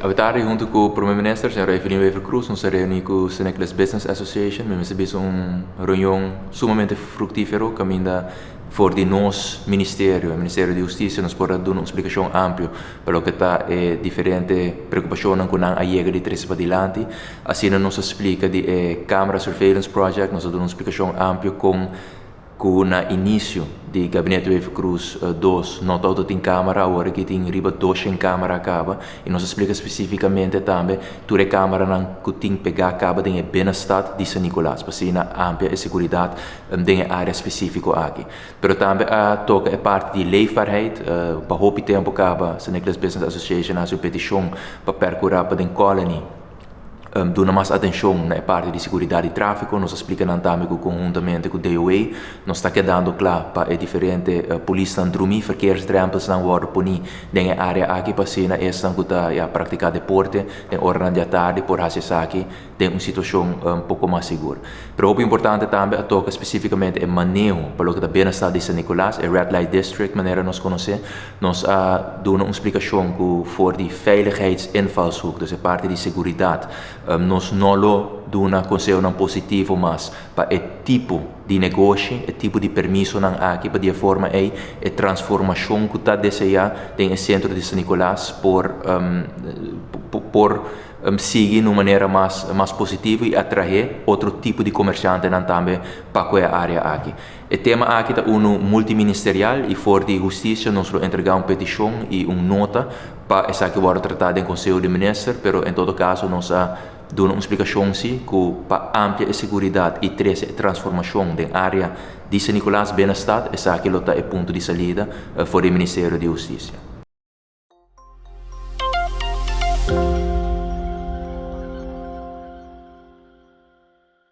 Avitari junto com o primeiro-ministro, senhor Evelyn Wever Cruz, nos reunimos com o Senecles Business Association, mas fizemos uma reunião sumamente fructífera, caminho for de nosso ministério, o Ministério da Justiça, nos pode dar uma explicação ampla para o que está diferente preocupação com a chegada de três para adiante. Assim, nos explica de Camera Surveillance Project, nos dá uma explicação ampla com o início do Gabinete Wever Cruz 2, não todo tem câmara, agora que tem riba 2 em câmara acaba, e nos explica especificamente também, toda câmara não tem pegar acaba tem bem-estar de São Nicolás, para ser na ampla e segurança tem área específica aqui. Mas também toca é parte de leefbaarheid, para o tempo acaba, São Nicolás Business Association a sua petição para percorrer para a colony. Dona mais atenção na parte de segurança de tráfego, nos explica também conjuntamente com o DOA, nós está quedando claro para diferentes polícia andrumi, verkeersdrempels não worden poni na área aqui para ser na esta que está praticar deporte, em hora da tarde, por fazer aqui, tem uma situação pouco mais segura. Mas o importante também toca especificamente o manejo para o que está bem estado de São Nicolás, o Red Light District, maneira nós conhecer, nós damos uma explicação que for de veiligheidsinvalshoek, dus a parte de segurança. Nós não damos um conselho positivo, mas para o tipo de negócio, o tipo de permisso aqui, para de forma a transformação que está desejando tem o centro de São Nicolás por seguir de uma maneira mais positiva e atrair outro tipo de comerciante também para a área aqui. O tema aqui é multiministerial e for de justiça nós entregamos uma petição e uma nota para essa que vai tratar em Conselho de Ministros, mas em todo caso nós damos uma explicação sim que para amplia segurança e transformação da área de São Nicolás bem-estar, essa que é o ponto de saída for o Ministério da Justiça.